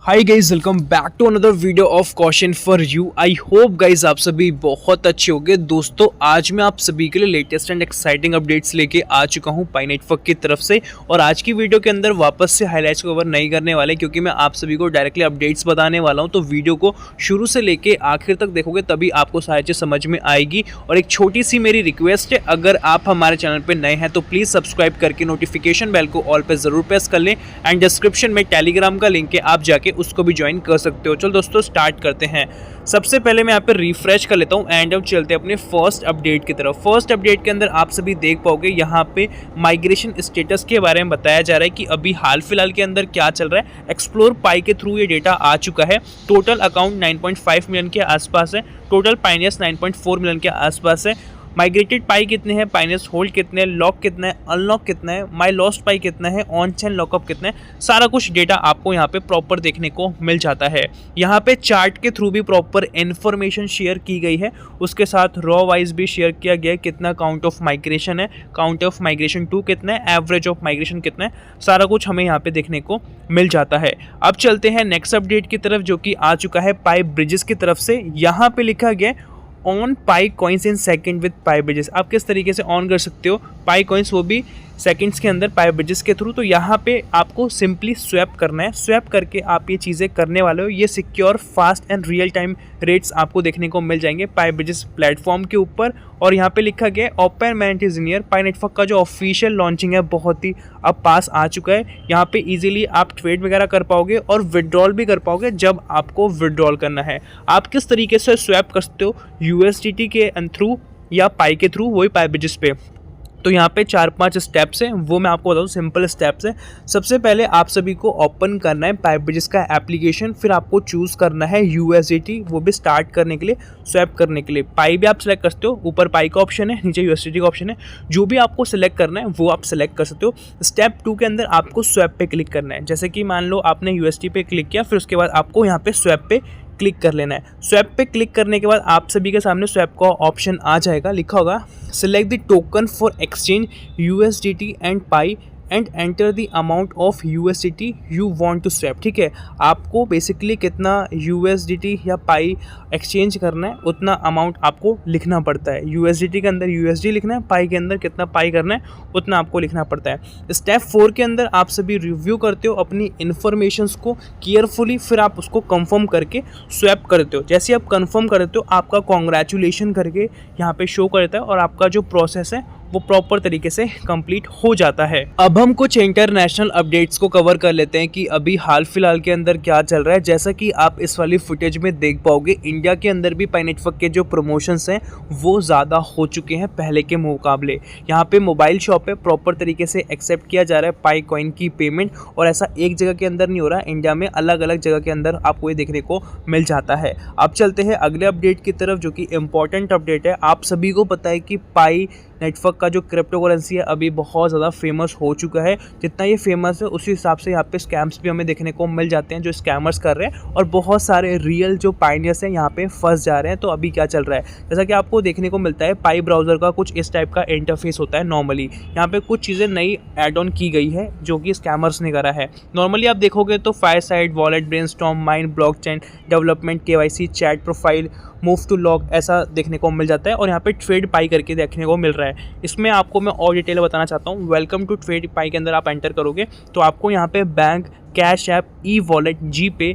Hi guys, welcome back to another video of question for you. I hope guys आप सभी बहुत अच्छे होंगे। दोस्तों, आज मैं आप सभी के लिए लेटेस्ट एंड एक्साइटिंग अपडेट्स लेके आ चुका हूं पाई नेटवर्क की तरफ से। और आज की वीडियो के अंदर वापस से हाईलाइट्स को कवर नहीं करने वाले, क्योंकि मैं आप सभी को डायरेक्टली अपडेट्स बताने वाला हूं। तो वीडियो को शुरू से लेके आखिर तक देखोगे तभी आपको सारी चीज़ समझ में आएगी। और एक छोटी सी मेरी रिक्वेस्ट है, अगर आप हमारे चैनल पर नए हैं तो प्लीज़ सब्सक्राइब करके नोटिफिकेशन बेल को ऑल पे ज़रूर प्रेस कर लें। एंड डिस्क्रिप्शन में टेलीग्राम का लिंक है, आप जाके उसको भी ज्वाइन कर सकते हो। चलो दोस्तों, स्टार्ट करते हैं। सबसे पहले मैं यहाँ पे रिफ्रेश कर लेता हूँ एंड अब चलते हैं अपने फर्स्ट अपडेट की तरफ। फर्स्ट अपडेट के अंदर आप सभी देख पाओगे यहाँ पे माइग्रेशन स्टेटस के बारे में बताया जा रहा है कि अभी हाल फिलहाल के अंदर क्या चल रहा है। एक्सप्लोर पाई के थ्रू ये डेटा आ चुका है। टोटल अकाउंट 9.5 मिलियन के आसपास है। टोटल पाइनियर्स 9.4 मिलियन के आसपास है। माइग्रेटेड पाई कितने हैं, पाइनियर्स होल्ड कितने हैं, लॉक कितना है, अनलॉक कितना है, माई लॉस्ट पाई कितना है, ऑन चेन लॉकअप कितना है, सारा कुछ डेटा आपको यहाँ पे प्रॉपर देखने को मिल जाता है। यहाँ पे चार्ट के थ्रू भी प्रॉपर इन्फॉर्मेशन शेयर की गई है। उसके साथ रॉ वाइज भी शेयर किया गया है कितना काउंट ऑफ माइग्रेशन है, काउंट ऑफ माइग्रेशन 2 कितना है, एवरेज ऑफ माइग्रेशन कितना है, सारा कुछ हमें यहाँ पे देखने को मिल जाता है। अब चलते हैं नेक्स्ट अपडेट की तरफ, जो कि आ चुका है पाई ब्रिजेस की तरफ से। यहाँ पे लिखा गया on pi coins in second with pi bridges. आप किस तरीके से ऑन कर सकते हो पाई कॉइन्स, वो भी सेकंड्स के अंदर पाई ब्रिजेस के थ्रू। तो यहाँ पे आपको सिंपली स्वैप करना है। स्वैप करके आप ये चीज़ें करने वाले हो। ये secure, fast and real time rates आपको देखने को मिल जाएंगे पाई ब्रिजेस प्लेटफॉर्म के ऊपर। और यहाँ पे लिखा गया open MANET is near. Pi network का जो ऑफिशियल लॉन्चिंग है बहुत ही अब पास आ चुका है। यहाँ पे इजीली आप ट्रेड वगैरह कर पाओगे और विड्रॉल भी कर पाओगे जब आपको विड्रॉल करना है। आप किस तरीके से स्वैप कर सकते हो, यूएसडीटी के थ्रू या पाई के थ्रू, वही पाई ब्रिजेस पे। तो यहाँ पे 4-5 स्टेप्स हैं, वो मैं आपको बताऊँ। सिंपल स्टेप्स हैं। सबसे पहले आप सभी को ओपन करना है पाई ब्रिजेस का एप्लीकेशन। फिर आपको चूज़ करना है यूएसडीटी, वो भी स्टार्ट करने के लिए, स्वैप करने के लिए। पाई भी आप सेलेक्ट कर सकते हो, ऊपर पाई का ऑप्शन है, नीचे यूएसडीटी का ऑप्शन है। जो भी आपको सेलेक्ट करना है वो आप सेलेक्ट कर सकते हो। स्टेप 2 के अंदर आपको स्वैप पे क्लिक करना है। जैसे कि मान लो आपने यूएसडी पे क्लिक किया, फिर उसके बाद आपको यहाँ पे स्वैप पे क्लिक कर लेना है। स्वैप पे क्लिक करने के बाद आप सभी के सामने स्वैप का ऑप्शन आ जाएगा। लिखा होगा select the token for exchange USDT and Pi and enter the amount of USDT you want to swap. ठीक है, आपको बेसिकली कितना यूएसडीटी या पाई एक्सचेंज करना है उतना अमाउंट आपको लिखना पड़ता है। यूएसडीटी के अंदर यूएसडी लिखना है, पाई के अंदर कितना पाई करना है उतना आपको लिखना पड़ता है। स्टेप 4 के अंदर आप सभी रिव्यू करते हो अपनी इन्फॉर्मेशंस को केयरफुली, फिर आप उसको कंफर्म करके स्वैप करते हो। जैसे आप कंफर्म करते हो, आपका कॉन्ग्रेचुलेशन करके यहाँ पे शो करता है और आपका जो प्रोसेस है वो प्रॉपर तरीके से कंप्लीट हो जाता है। अब हम कुछ इंटरनेशनल अपडेट्स को कवर कर लेते हैं कि अभी हाल फिलहाल के अंदर क्या चल रहा है। जैसा कि आप इस वाली फुटेज में देख पाओगे, इंडिया के अंदर भी पाई नेटवर्क के जो प्रमोशंस हैं वो ज़्यादा हो चुके हैं पहले के मुकाबले। यहाँ पे मोबाइल शॉप है, प्रॉपर तरीके से एक्सेप्ट किया जा रहा है पाई कॉइन की पेमेंट। और ऐसा एक जगह के अंदर नहीं हो रहा है, इंडिया में अलग अलग जगह के अंदर आपको ये देखने को मिल जाता है। अब चलते हैं अगले अपडेट की तरफ, जो कि इम्पॉर्टेंट अपडेट है। आप सभी को पता है कि पाई नेटवर्क का जो क्रिप्टो करेंसी है अभी बहुत ज़्यादा फेमस हो चुका है। जितना ये फेमस है उसी हिसाब से यहाँ पे स्कैम्स भी हमें देखने को मिल जाते हैं, जो स्कैमर्स कर रहे हैं। और बहुत सारे रियल जो पाइनियर्स हैं यहाँ पे फंस जा रहे हैं। तो अभी क्या चल रहा है, जैसा कि आपको देखने को मिलता है पाई ब्राउज़र का कुछ इस टाइप का इंटरफेस होता है नॉर्मली। यहाँ पे कुछ चीज़ें नई एड ऑन की गई है जो कि स्कैमर्स ने करा है। नॉर्मली आप देखोगे तो fireside, wallet, brainstorm, mine, blockchain, development, KYC, chat profile, move to log, ऐसा देखने को मिल जाता है। और यहाँ पे ट्रेड पाई करके देखने को मिल रहा है। इसमें आपको मैं और डिटेल बताना चाहता हूँ। वेलकम टू ट्रेड पाई के अंदर आप एंटर करोगे तो आपको यहाँ पे bank, cash app, e wallet, GPay,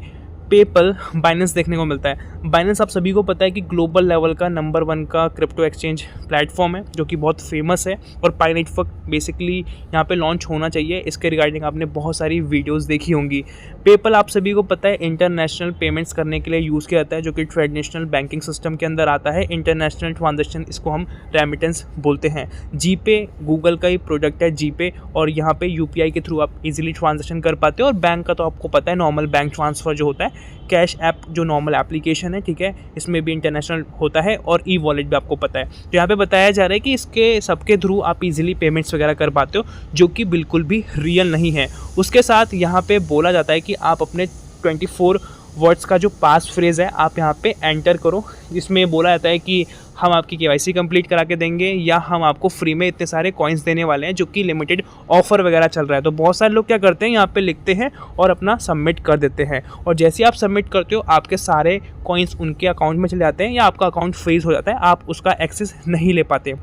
PayPal, Binance देखने को मिलता है। बाइनेंस आप सभी को पता है कि ग्लोबल लेवल का नंबर 1 का क्रिप्टो एक्सचेंज प्लेटफॉर्म है, जो कि बहुत फेमस है। और पाई नेटवर्क बेसिकली यहाँ पे लॉन्च होना चाहिए, इसके रिगार्डिंग आपने बहुत सारी वीडियोस देखी होंगी। पेपल आप सभी को पता है इंटरनेशनल पेमेंट्स करने के लिए यूज़ किया जाता है, जो कि ट्रेडिशनल बैंकिंग सिस्टम के अंदर आता है। इंटरनेशनल ट्रांजेक्शन, इसको हम रेमिटेंस बोलते हैं। जीपे गूगल का ही प्रोडक्ट है जीपे, और यहाँ पे यूपीआई के थ्रू आप इजीली ट्रांजेक्शन कर पाते हो। और बैंक का तो आपको पता है नॉर्मल बैंक ट्रांसफ़र जो होता है। कैश ऐप जो नॉर्मल एप्लीकेशन है, ठीक है, इसमें भी इंटरनेशनल होता है। और ई वॉलेट भी आपको पता है। तो यहाँ पे बताया जा रहा है कि इसके सबके थ्रू आप इजीली पेमेंट्स वगैरह कर पाते हो, जो कि बिल्कुल भी रियल नहीं है। उसके साथ यहाँ पे बोला जाता है कि आप अपने 24 वर्ड्स का जो पास फ्रेज़ है आप यहाँ पे एंटर करो। जिसमें बोला जाता है कि हम आपकी KYC कंप्लीट करा के देंगे या हम आपको फ्री में इतने सारे कॉइन्स देने वाले हैं, जो कि लिमिटेड ऑफर वगैरह चल रहा है। तो बहुत सारे लोग क्या करते हैं, यहाँ पे लिखते हैं और अपना सबमिट कर देते हैं, और जैसे ही आप सबमिट करते हो आपके सारे कॉइन्स उनके अकाउंट में चले जाते हैं या आपका अकाउंट फ्रीज हो जाता है, आप उसका एक्सेस नहीं ले पाते।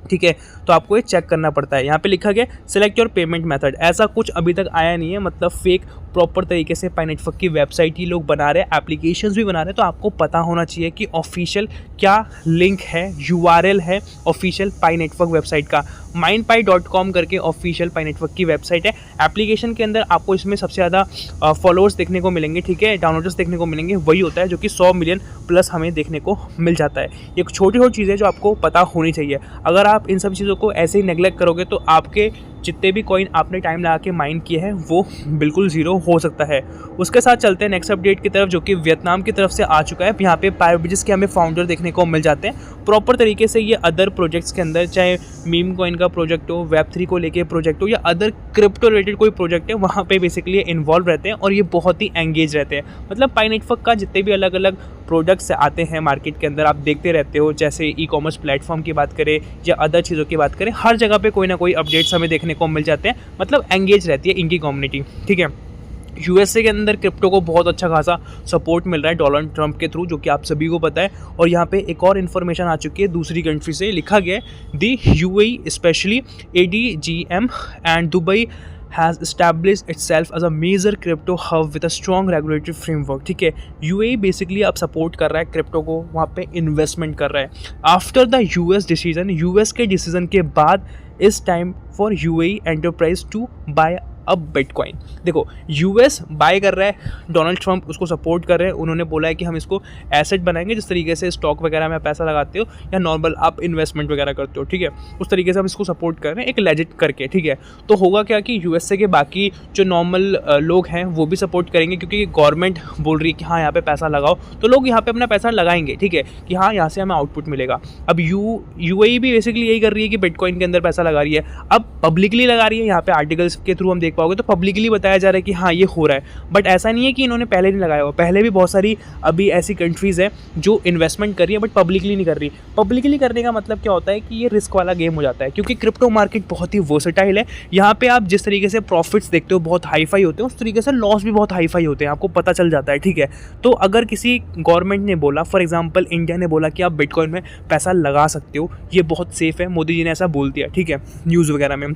ठीक है, तो आपको ये चेक करना पड़ता है। यहाँ पे लिखा गया सिलेक्ट योर पेमेंट मेथड, ऐसा कुछ अभी तक आया नहीं है, मतलब फेक प्रॉपर तरीके से पाईनेटवर्क की वेबसाइट ही लोग बना रहे हैं, एप्लीकेशंस भी बना रहे हैं। तो आपको पता होना चाहिए कि ऑफिशियल क्या लिंक है, URL है ऑफिशियल पाईनेटवर्क वेबसाइट का। mindpie.com करके ऑफिशियल पाईनेटवर्क की वेबसाइट है। एप्लीकेशन के अंदर आपको इसमें सबसे ज़्यादा फॉलोअर्स देखने को मिलेंगे, ठीक है, डाउनलोडर्स देखने को मिलेंगे, वही होता है जो कि 100 मिलियन प्लस हमें देखने को मिल जाता है। ये छोटी छोटी चीज़ें जो आपको पता होनी चाहिए। अगर आप इन सब चीज़ों को ऐसे ही नेग्लेक्ट करोगे तो आपके जितने भी कॉइन आपने टाइम लगा के माइन किए हैं वो बिल्कुल ज़ीरो हो सकता है। उसके साथ चलते हैं नेक्स्ट अपडेट की तरफ, जो कि वियतनाम की तरफ से आ चुका है। यहाँ पे पायरबिजिस के हमें फाउंडर देखने को मिल जाते हैं प्रॉपर तरीके से। ये अदर प्रोजेक्ट्स के अंदर, चाहे मीम कॉइन का प्रोजेक्ट हो, Web3 को लेके प्रोजेक्ट हो या अदर क्रिप्टो रिलेटेड कोई प्रोजेक्ट है, वहाँ पे बेसिकली इन्वॉल्व रहते हैं और ये बहुत ही एंगेज रहते हैं। मतलब पाईनेटवर्क का जितने भी अलग अलग प्रोडक्ट्स आते हैं मार्केट के अंदर, आप देखते रहते हो, जैसे ई-कॉमर्स प्लेटफॉर्म की बात करें या अदर चीज़ों की बात करें, हर जगह पे कोई ना कोई अपडेट्स हमें देखने को मिल जाते हैं। मतलब एंगेज रहती है इनकी कम्युनिटी। ठीक है, USA के अंदर क्रिप्टो को बहुत अच्छा खासा सपोर्ट मिल रहा है डोनाल्ड ट्रंप के थ्रू, जो कि आप सभी को पता है। और यहाँ पे एक और इन्फॉर्मेशन आ चुकी है दूसरी कंट्री से, लिखा गया है दी UAE specially ADGM and Dubai has established itself as a major crypto hub with a strong regulatory framework। ठीक है, UAE बेसिकली अब सपोर्ट कर रहा है क्रिप्टो को, वहाँ पे इन्वेस्टमेंट कर रहा है। After the US decision, US के डिसीजन के बाद इस time for UAE enterprise to buy अब बिटकॉइन। देखो, US बाय कर रहा है, डोनाल्ड ट्रंप उसको सपोर्ट कर रहे हैं। उन्होंने बोला है कि हम इसको एसेट बनाएंगे, जिस तरीके से स्टॉक वगैरह में पैसा लगाते हो या नॉर्मल आप इन्वेस्टमेंट वगैरह करते हो, ठीक है, उस तरीके से हम इसको सपोर्ट कर रहे हैं एक लेजिट करके। ठीक है, तो होगा क्या कि USA के बाकी जो नॉर्मल लोग हैं वो भी सपोर्ट करेंगे, क्योंकि गवर्नमेंट बोल रही है कि हाँ यहाँ पे पैसा लगाओ, तो लोग यहाँ पे अपना पैसा लगाएंगे। ठीक है, कि हाँ यहाँ से हमें आउटपुट मिलेगा। अब UAE भी बेसिकली यही कर रही है कि बिटकॉइन के अंदर पैसा लगा रही है। अब पब्लिकली लगा रही है, यहाँ पे आर्टिकल्स के थ्रू हम देख पाओगे तो पब्लिकली बताया जा रहा है कि हाँ ये हो रहा है। बट ऐसा नहीं है कि इन्होंने पहले नहीं लगाया हुआ, पहले भी बहुत सारी अभी ऐसी कंट्रीज़ हैं जो इन्वेस्टमेंट कर रही है बट पब्लिकली नहीं कर रही। पब्लिकली करने का मतलब क्या होता है कि ये रिस्क वाला गेम हो जाता है, क्योंकि क्रिप्टो मार्केट बहुत ही वर्सेटाइल है। यहाँ पे आप जिस तरीके से प्रॉफिट्स देखते हो बहुत हाई फाई होते हैं, उस तरीके से लॉस भी बहुत हाई फाई होते हैं, आपको पता चल जाता है। ठीक है, तो अगर किसी गवर्नमेंट ने बोला, फॉर एग्जाम्पल इंडिया ने बोला कि आप बिटकॉइन में पैसा लगा सकते हो, ये बहुत सेफ है, मोदी जी ने ऐसा बोल दिया, ठीक है, न्यूज़ वगैरह में,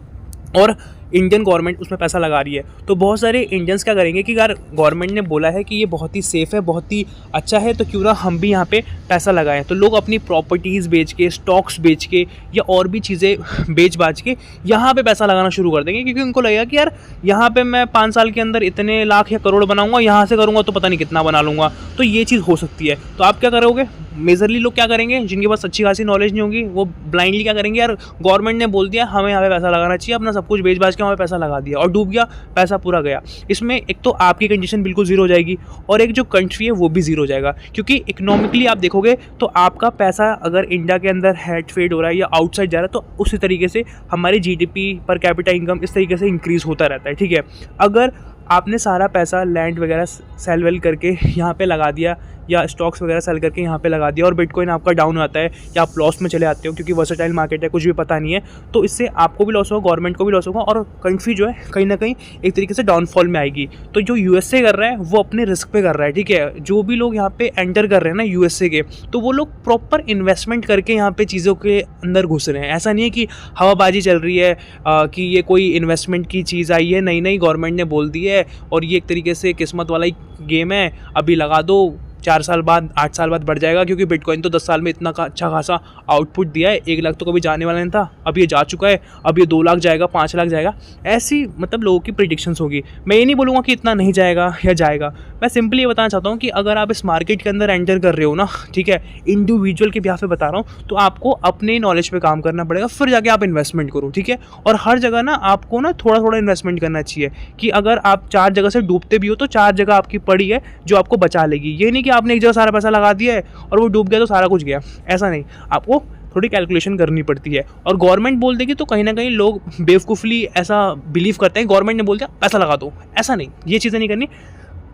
और इंडियन गवर्नमेंट उसमें पैसा लगा रही है, तो बहुत सारे इंडियंस क्या करेंगे कि यार गवर्नमेंट ने बोला है कि ये बहुत ही सेफ़ है, बहुत ही अच्छा है, तो क्यों ना हम भी यहाँ पे पैसा लगाएं। तो लोग अपनी प्रॉपर्टीज़ बेच के, स्टॉक्स बेच के या और भी चीज़ें बेच बाच के यहाँ पे पैसा लगाना शुरू कर देंगे, क्योंकि उनको लगेगा कि यार यहाँ पे मैं 5 साल के अंदर इतने लाख या करोड़ बनाऊंगा, यहाँ से करूँगा तो पता नहीं कितना बना लूँगा, तो ये चीज़ हो सकती है। तो आप क्या करोगे, मेजरली लोग क्या करेंगे, जिनके पास अच्छी खासी नॉलेज नहीं होगी, वो ब्लाइंडली क्या करेंगे, यार गवर्नमेंट ने बोल दिया हमें यहाँ पे पैसा लगाना चाहिए, अपना सब कुछ बेच बाच के वहाँ पे पैसा लगा दिया और डूब गया, पैसा पूरा गया। इसमें एक तो आपकी कंडीशन बिल्कुल जीरो हो जाएगी और एक जो कंट्री है वो भी जीरो हो जाएगा, क्योंकि इकोनॉमिकली आप देखोगे तो आपका पैसा अगर इंडिया के अंदर है ट्रेड हो रहा है या आउटसाइड जा रहा है, तो उसी तरीके से हमारी GDP पर कैपिटा इनकम इस तरीके से इंक्रीज़ होता रहता है। ठीक है, अगर आपने सारा पैसा लैंड वगैरह सेल वेल करके यहाँ पे लगा दिया या स्टॉक्स वगैरह सेल करके यहाँ पे लगा दिया और बिटकॉइन आपका डाउन आता है या आप लॉस में चले आते हो, क्योंकि वर्सेटाइल मार्केट है, कुछ भी पता नहीं है, तो इससे आपको भी लॉस होगा, गवर्नमेंट को भी लॉस होगा और कंट्री जो है कहीं ना कहीं एक तरीके से डाउनफॉल में आएगी। तो जो USA कर रहा है वो अपने रिस्क पे कर रहा है। ठीक है, जो भी लोग यहाँ पे एंटर कर रहे हैं ना USA के, तो वो लोग प्रॉपर इन्वेस्टमेंट करके यहाँ पे चीज़ों के अंदर घुस रहे हैं। ऐसा नहीं है कि हवाबाजी चल रही है कि ये कोई इन्वेस्टमेंट की चीज़ आई है, नई गवर्नमेंट ने बोल दी है और ये एक तरीके से किस्मत वाला ही गेम है, अभी लगा दो 4 साल बाद 8 साल बाद बढ़ जाएगा, क्योंकि बिटकॉइन तो 10 साल में इतना अच्छा खासा आउटपुट दिया है, 1 लाख तो कभी जाने वाला नहीं था, अब ये जा चुका है, अब ये 2 लाख जाएगा, 5 लाख जाएगा, ऐसी मतलब लोगों की प्रिडिक्शंस होगी। मैं ये नहीं बोलूँगा कि इतना नहीं जाएगा या जाएगा, मैं सिंपली ये बताना चाहता हूँ कि अगर आप इस मार्केट के अंदर एंटर कर रहे हो ना, ठीक है, इंडिविजुअल के बिहाफ पे बता रहा हूँ, तो आपको अपने नॉलेज पे काम करना पड़ेगा, फिर जाके आप इन्वेस्टमेंट करो। ठीक है, और हर जगह ना आपको ना थोड़ा थोड़ा इन्वेस्टमेंट करना चाहिए, कि अगर आप 4 जगह से डूबते भी हो तो 4 जगह आपकी पड़ी है जो आपको बचा लेगी। ये नहीं कि आपने एक जगह सारा पैसा लगा दिया है और वो डूब गया तो सारा कुछ गया, ऐसा नहीं, आपको थोड़ी कैलकुलेशन करनी पड़ती है। और गवर्नमेंट बोल देगी तो कहीं ना कहीं लोग बेवकूफ़ली ऐसा बिलीव करते हैं, गवर्नमेंट ने बोल दिया पैसा लगा दो, ऐसा नहीं, ये चीज़ें नहीं करनी।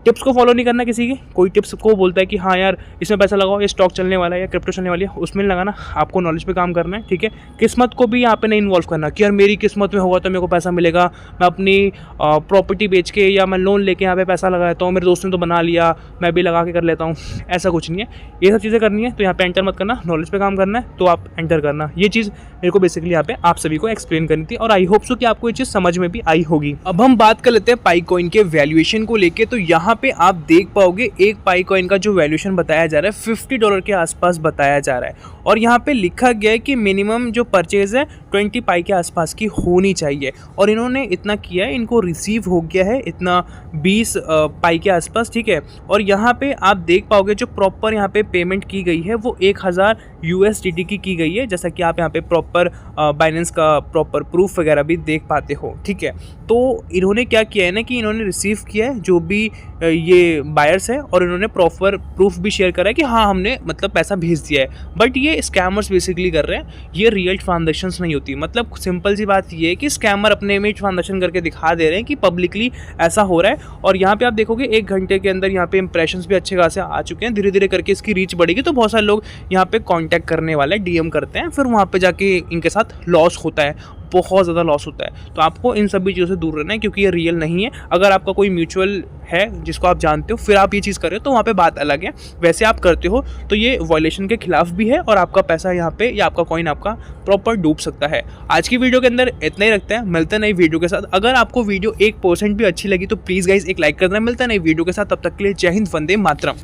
टिप्स को फॉलो नहीं करना किसी के। कोई टिप्स को बोलता है कि हाँ यार इसमें पैसा लगाओ, ये स्टॉक चलने वाला है या क्रिप्टो चलने वाली है, उसमें नहीं लगाना। आपको नॉलेज पे काम करना है, ठीक है। किस्मत को भी यहाँ पे नहीं इन्वॉल्व करना कि यार मेरी किस्मत में होगा तो मेरे को पैसा मिलेगा, मैं अपनी प्रॉपर्टी बेच के या मैं लोन लेके यहाँ पे पैसा लगा देता हूँ, मेरे दोस्त ने तो बना लिया मैं भी लगा के कर लेता हूँ। ऐसा कुछ नहीं है, ये सब चीज़ें करनी है तो यहाँ पे एंटर मत करना। नॉलेज पे काम करना है तो आप एंटर करना। ये चीज़ मेरे को बेसिकली यहाँ पे आप सभी को एक्सप्लेन करनी थी और आई होप सो कि आपको ये चीज़ समझ में भी आई होगी। अब हम बात कर लेते हैं पाई कॉइन के वैल्यूएशन को लेके। तो यहाँ पे आप देख पाओगे एक पाई कॉइन का जो वैल्यूएशन बताया जा रहा है $50 के आसपास बताया जा रहा है और यहाँ पे लिखा गया है कि मिनिमम जो परचेज है 20 पाई के आसपास की होनी चाहिए और इन्होंने इतना किया है, इनको रिसीव हो गया है इतना 20 पाई के आसपास, ठीक है। और यहाँ पे आप देख पाओगे जो प्रॉपर यहाँ पे पेमेंट की गई है वो 1000 USDT की गई है, जैसा कि आप यहाँ पे प्रॉपर बाइनेंस का प्रॉपर प्रूफ वगैरह भी देख पाते हो, ठीक है। तो इन्होंने क्या किया है ना कि इन्होंने रिसीव किया है जो भी ये बायर्स है और इन्होंने प्रॉपर प्रूफ भी शेयर करा है कि हाँ हमने मतलब पैसा भेज दिया है। बट ये स्कैमर्स बेसिकली कर रहे हैं, ये रियल ट्रांजैक्शंस नहीं होती। मतलब सिंपल सी बात ये है कि स्कैमर अपने में ट्रांजैक्शन करके दिखा दे रहे हैं कि पब्लिकली ऐसा हो रहा है। और यहाँ पे आप देखोगे 1 घंटे के अंदर यहाँ पे इंप्रेशंस भी अच्छे खासे आ चुके हैं, धीरे धीरे करके इसकी रीच बढ़ेगी तो बहुत सारे लोग यहाँ पे कांटेक्ट करने वाले DM करते हैं, फिर वहाँ पे जाके इनके साथ लॉस होता है, बहुत ज़्यादा लॉस होता है। तो आपको इन सभी चीज़ों से दूर रहना है क्योंकि ये रियल नहीं है। अगर आपका कोई म्यूचुअल है जिसको आप जानते हो फिर आप ये चीज़ कर रहे हो तो वहाँ पे बात अलग है, वैसे आप करते हो तो ये वायलेशन के खिलाफ भी है और आपका पैसा यहाँ पे या आपका कॉइन आपका प्रॉपर डूब सकता है। आज की वीडियो के अंदर इतना ही रखते हैं, मिलते हैं नई वीडियो के साथ। अगर आपको वीडियो 1% भी अच्छी लगी तो प्लीज़ गाइज एक लाइक कर देना। मिलता है नई वीडियो के साथ, तब तक के लिए जय हिंद, वंदे मातरम।